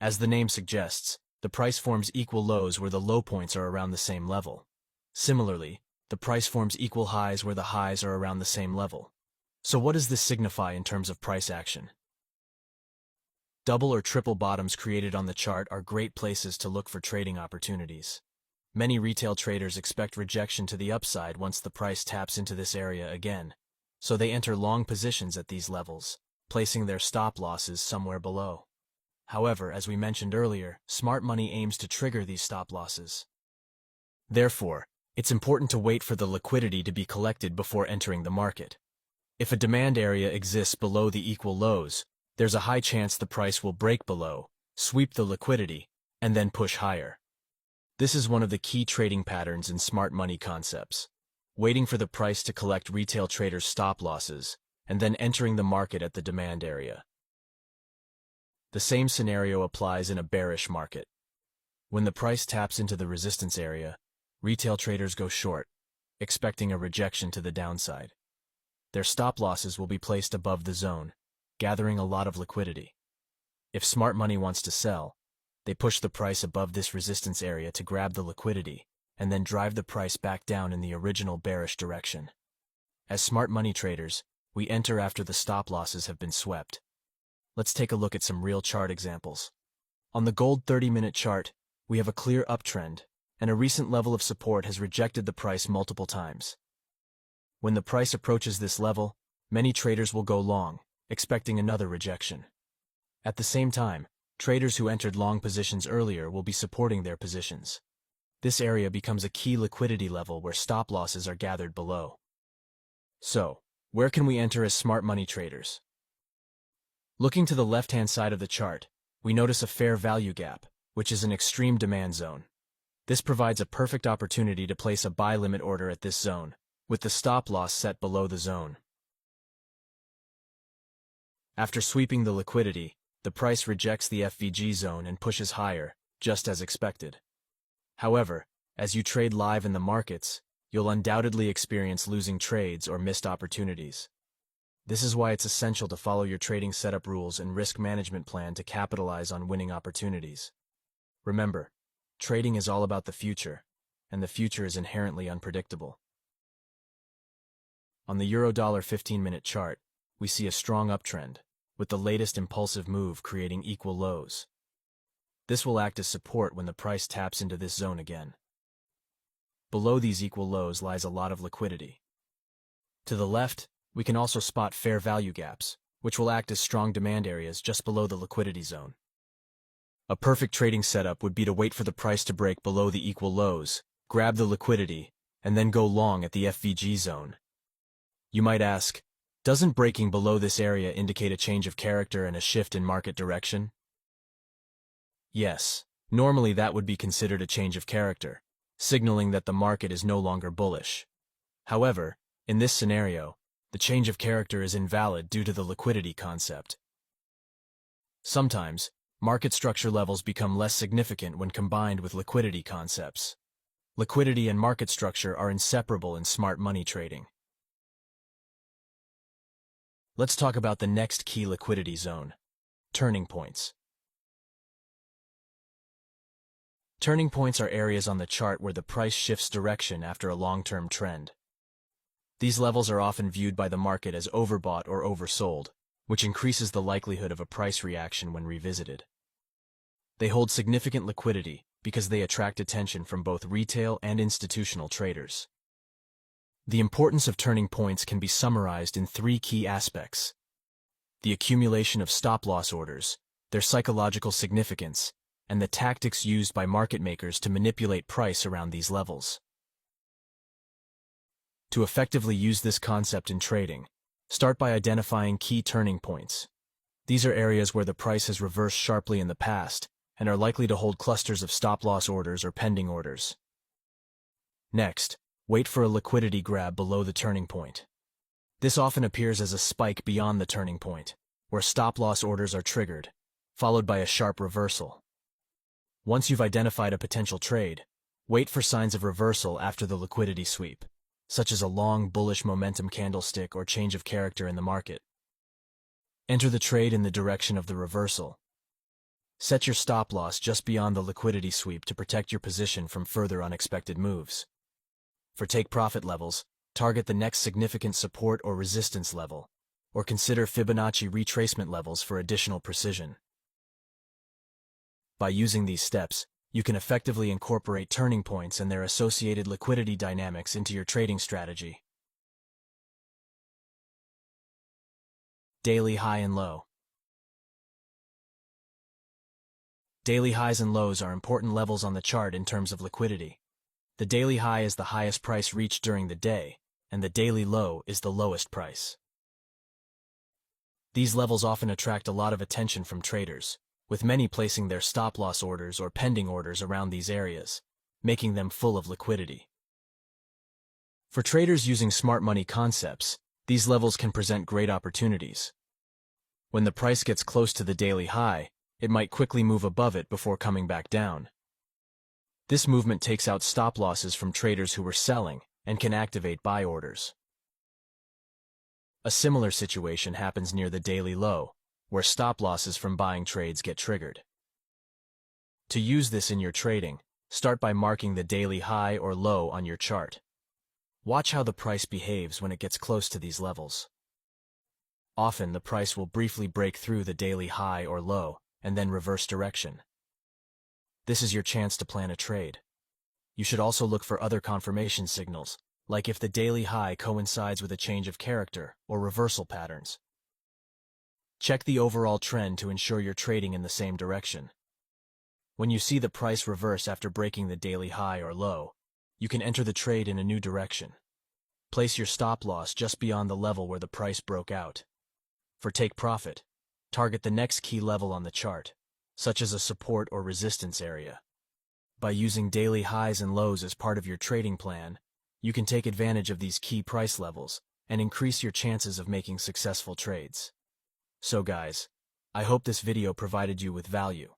As the name suggests, the price forms equal lows where the low points are around the same level. Similarly, the price forms equal highs where the highs are around the same level. So what does this signify in terms of price action? Double or triple bottoms created on the chart are great places to look for trading opportunities. Many retail traders expect rejection to the upside once the price taps into this area again, so they enter long positions at these levels, placing their stop losses somewhere below. However, as we mentioned earlier, smart money aims to trigger these stop losses. Therefore, it's important to wait for the liquidity to be collected before entering the market. If a demand area exists below the equal lows, there's a high chance the price will break below, sweep the liquidity, and then push higher. This is one of the key trading patterns in smart money concepts, waiting for the price to collect retail traders' stop losses, and then entering the market at the demand area. The same scenario applies in a bearish market. When the price taps into the resistance area, retail traders go short, expecting a rejection to the downside. Their stop losses will be placed above the zone, gathering a lot of liquidity. If smart money wants to sell, they push the price above this resistance area to grab the liquidity, and then drive the price back down in the original bearish direction. As smart money traders, we enter after the stop losses have been swept. Let's take a look at some real chart examples. On the gold 30-minute chart, we have a clear uptrend, and a recent level of support has rejected the price multiple times. When the price approaches this level, many traders will go long, expecting another rejection. At the same time, traders who entered long positions earlier will be supporting their positions. This area becomes a key liquidity level where stop losses are gathered below. So, where can we enter as smart money traders? Looking to the left-hand side of the chart, we notice a fair value gap, which is an extreme demand zone. This provides a perfect opportunity to place a buy limit order at this zone, with the stop loss set below the zone. After sweeping the liquidity, the price rejects the FVG zone and pushes higher, just as expected. However, as you trade live in the markets, you'll undoubtedly experience losing trades or missed opportunities. This is why it's essential to follow your trading setup rules and risk management plan to capitalize on winning opportunities. Remember, trading is all about the future, and the future is inherently unpredictable. On the Euro-Dollar 15-minute chart, we see a strong uptrend, with the latest impulsive move creating equal lows. This will act as support when the price taps into this zone again. Below these equal lows lies a lot of liquidity. To the left, we can also spot fair value gaps, which will act as strong demand areas just below the liquidity zone. A perfect trading setup would be to wait for the price to break below the equal lows, grab the liquidity, and then go long at the FVG zone. You might ask, doesn't breaking below this area indicate a change of character and a shift in market direction? Yes, normally that would be considered a change of character, signaling that the market is no longer bullish. However, in this scenario, the change of character is invalid due to the liquidity concept. Sometimes, market structure levels become less significant when combined with liquidity concepts. Liquidity and market structure are inseparable in smart money trading. Let's talk about the next key liquidity zone: turning points. Turning points are areas on the chart where the price shifts direction after a long-term trend. These levels are often viewed by the market as overbought or oversold, which increases the likelihood of a price reaction when revisited. They hold significant liquidity because they attract attention from both retail and institutional traders. The importance of turning points can be summarized in three key aspects: the accumulation of stop-loss orders, their psychological significance, and the tactics used by market makers to manipulate price around these levels. To effectively use this concept in trading, start by identifying key turning points. These are areas where the price has reversed sharply in the past and are likely to hold clusters of stop-loss orders or pending orders. Next, wait for a liquidity grab below the turning point. This often appears as a spike beyond the turning point, where stop-loss orders are triggered, followed by a sharp reversal. Once you've identified a potential trade, wait for signs of reversal after the liquidity sweep, such as a long bullish momentum candlestick or change of character in the market. Enter the trade in the direction of the reversal. Set your stop loss just beyond the liquidity sweep to protect your position from further unexpected moves. For take-profit levels, target the next significant support or resistance level, or consider Fibonacci retracement levels for additional precision. By using these steps, you can effectively incorporate turning points and their associated liquidity dynamics into your trading strategy. Daily high and low. Daily highs and lows are important levels on the chart in terms of liquidity. The daily high is the highest price reached during the day, and the daily low is the lowest price. These levels often attract a lot of attention from traders, with many placing their stop-loss orders or pending orders around these areas, making them full of liquidity. For traders using smart money concepts, these levels can present great opportunities. When the price gets close to the daily high, it might quickly move above it before coming back down. This movement takes out stop losses from traders who were selling and can activate buy orders. A similar situation happens near the daily low, where stop losses from buying trades get triggered. To use this in your trading, start by marking the daily high or low on your chart. Watch how the price behaves when it gets close to these levels. Often the price will briefly break through the daily high or low, and then reverse direction. This is your chance to plan a trade. You should also look for other confirmation signals, like if the daily high coincides with a change of character or reversal patterns. Check the overall trend to ensure you're trading in the same direction. When you see the price reverse after breaking the daily high or low, you can enter the trade in a new direction. Place your stop loss just beyond the level where the price broke out. For take profit, target the next key level on the chart, such as a support or resistance area. By using daily highs and lows as part of your trading plan, you can take advantage of these key price levels and increase your chances of making successful trades. So guys, I hope this video provided you with value.